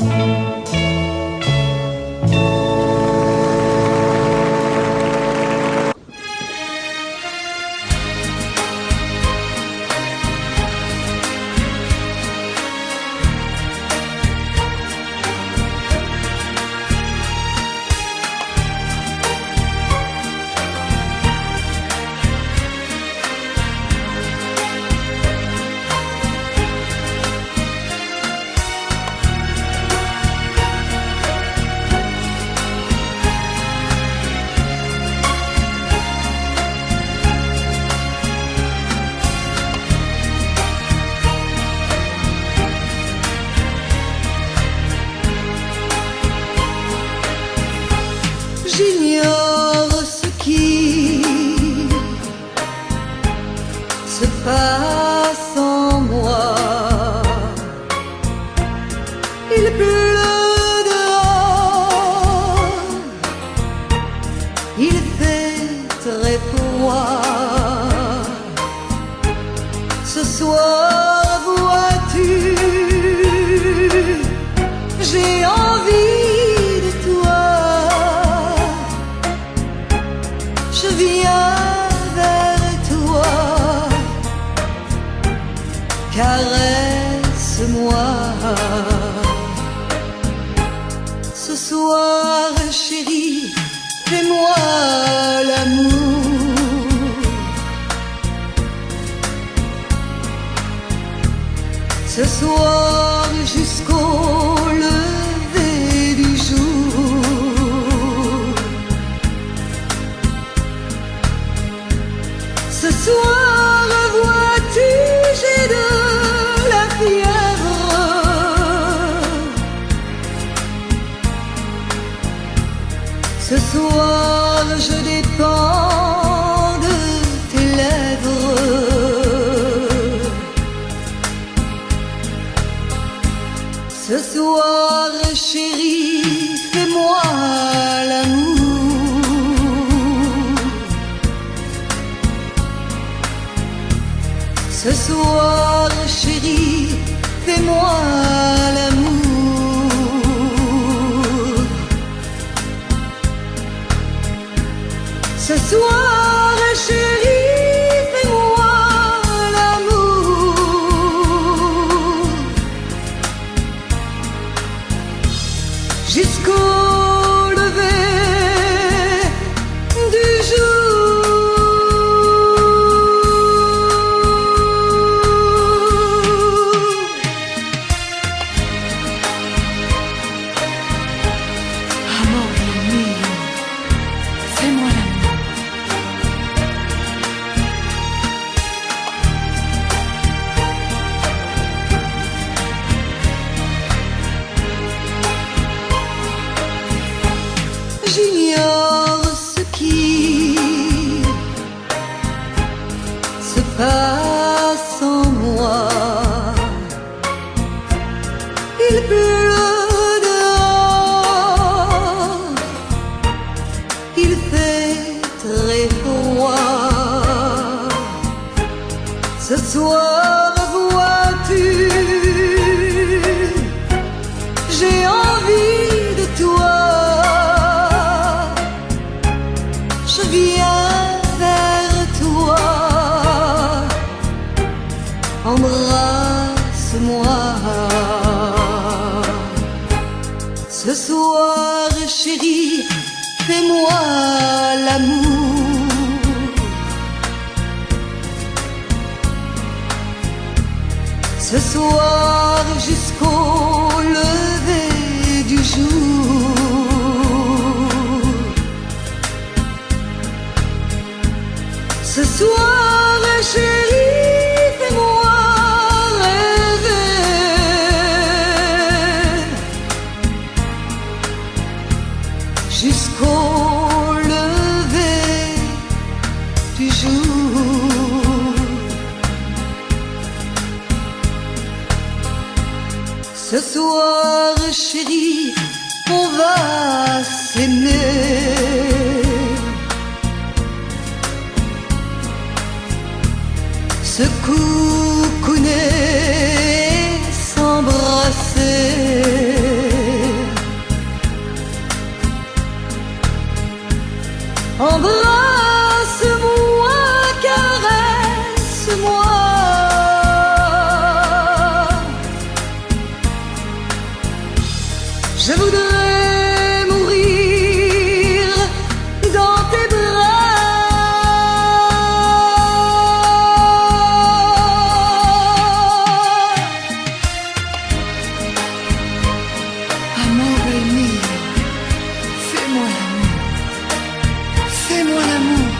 J'ignore ce qui se passe en moi. Il pleut dehors, il fait très froid. Ce soir, vois-tu, caresse-moi. Ce soir, chérie, fais-moi l'amour. Ce soir jusqu'au lever du jour. Ce soir, vois-tu, j'ai de la fièvre. Ce soir, je dépends de tes lèvres. Ce soir, chérie, fais-moi l'amour. Ce soir, chérie, fais-moi l'amour. Ce soir, chérie, fais-moi l'amour. Jusqu'au lever du
Amore mio, fais-moi l'amour.
J'ignore ce qui se passe en moi. Il pleut dehors, il fait très froid. Ce soir, vois-tu, j'ai envie de toi. Je viens vers toi, embrasse-moi. Ce soir, chérie, fais-moi l'amour. Ce soir, jusqu'au lever du jour. Ce soir, chérie, fais-moi rêver. Jusqu'au lever du jour. Ce soir, chérie, on va s'aimer. Se coucouner, s'embrasser. Embrasse-moi, caresse-moi. Je voudrais mourir dans tes
Amore mio, fais-moi l'amour. Fais-moi l'amour.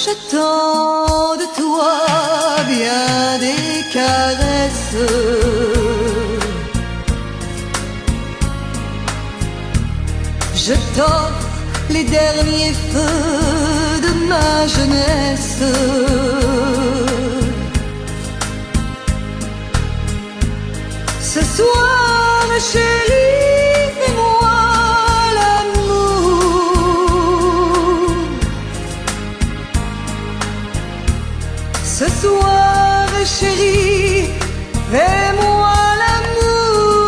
J'attends de toi bien des caresses. Je t'offre les derniers feux de ma jeunesse. Ce soir, chérie, fais-moi l'amour. Ce soir, chérie, fais-moi l'amour.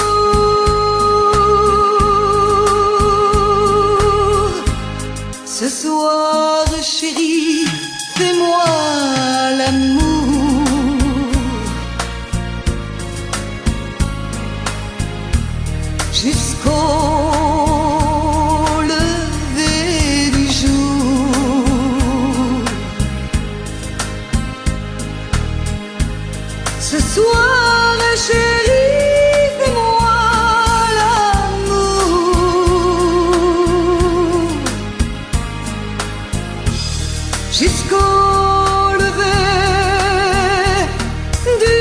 jusqu'au lever du jour. Ce soir, chérie, fais-moi l'amour jusqu'au lever du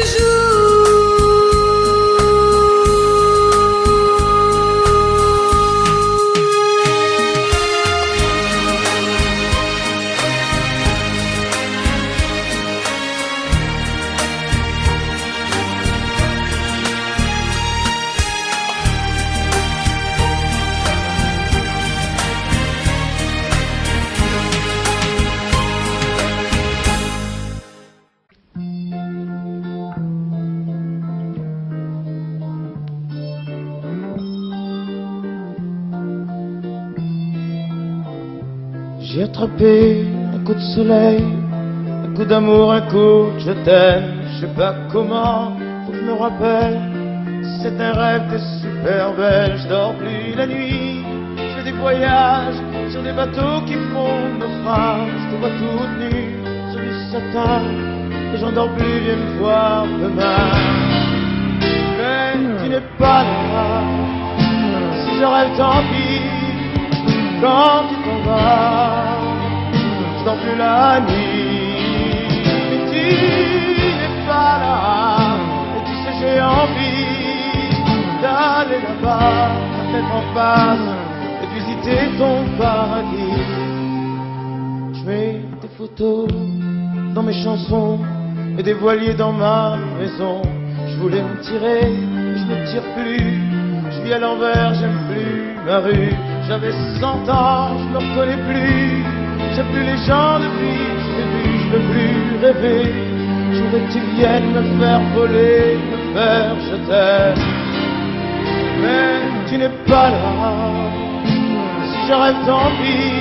J'ai attrapé un coup de soleil, un coup d'amour, un coup de je t'aime. Je sais pas comment, faut que je me rappelle. C'est un rêve, t'es super belle. Je dors plus la nuit, je fais des voyages sur des bateaux qui font naufrage. Je te vois toute nue sur du satin et j'en dors plus, viens me voir demain. Mais tu n'es pas là, si je rêve tant pis. Quand tu t'en vas, je dors plus la nuit. Mais tu n'es pas là, et tu sais j'ai envie d'aller là-bas, la tête en face, et de visiter ton paradis. Je mets des photos dans mes chansons, et des voiliers dans ma maison. Je voulais me tirer, mais je me tire plus. Je vis à l'envers, j'aime plus ma rue. J'avais 100 ans, je me reconnais plus. J'aime plus les gens depuis que je t'ai vu, je veux plus rêver. Je voudrais que tu viennes me faire voler, me faire je t'aime. Mais tu n'es pas là, si je rêve tant pis.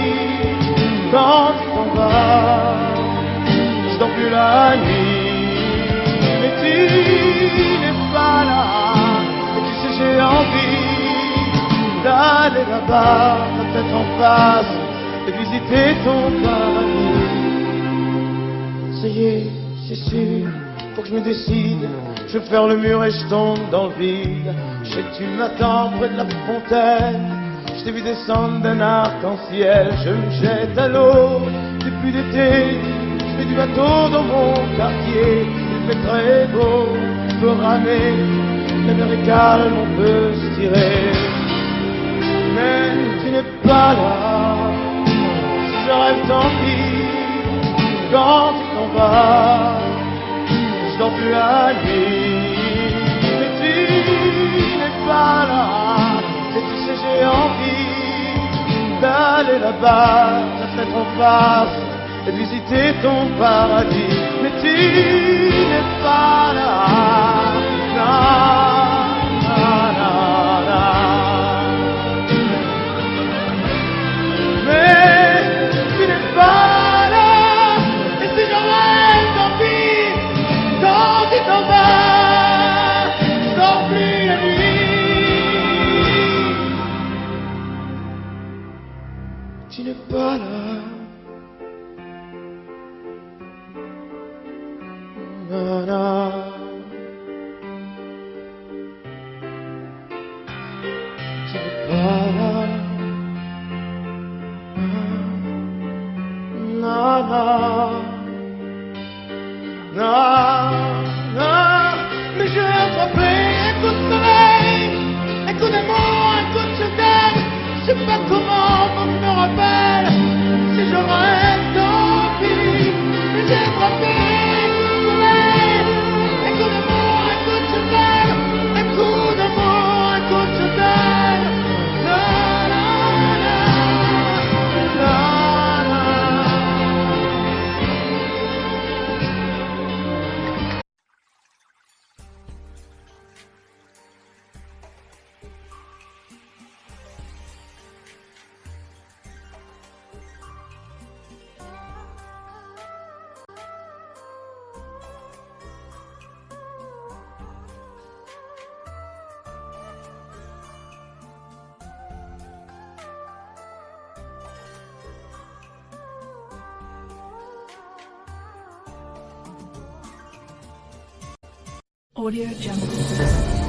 Quand tu t'en vas, je dors plus la nuit. Mais tu n'es pas là, et tu sais j'ai envie d'aller là-bas, la tête en face, et visiter ton paradis. Ça y est, c'est sûr, faut que je me décide. Je vais faire le mur et je tombe dans le vide. Je sais que tu m'attends près de la fontaine. Je t'ai vu descendre d'un arc-en-ciel. Je me jette à l'eau depuis l'été. Je fais du bateau dans mon quartier. Il fait très beau, on peut ramer. La mer est calme, on peut se tirer. Mais tu n'es pas là, si je rêve tant pis. Quand tu t'en vas, je dors plus la nuit. Mais tu n'es pas là, et tu sais j'ai envie d'aller là-bas, la tête en face, et visiter ton paradis. Mais tu n'es pas là, non, non, non, non. Mais tu n'es pas là, et si je rêve, tant pis. Quand tu t'en vas, je dors plus la nuit. Tu n'es pas là. Non, non. Tu n'es pas là. Non, non, non, non, mais je vais attraper un coup de soleil, un coup d'amour, un coup de je t'aime. Je sais pas comment, faut que je me rappelle. Si je rêve, tant pis. Mais j'ai attrapé un coup de soleil, un coup d'amour, un coup de je t'aime, un coup d'amour, un coup de je t'aime. Non, non, non, non, non.
Audio Jungle.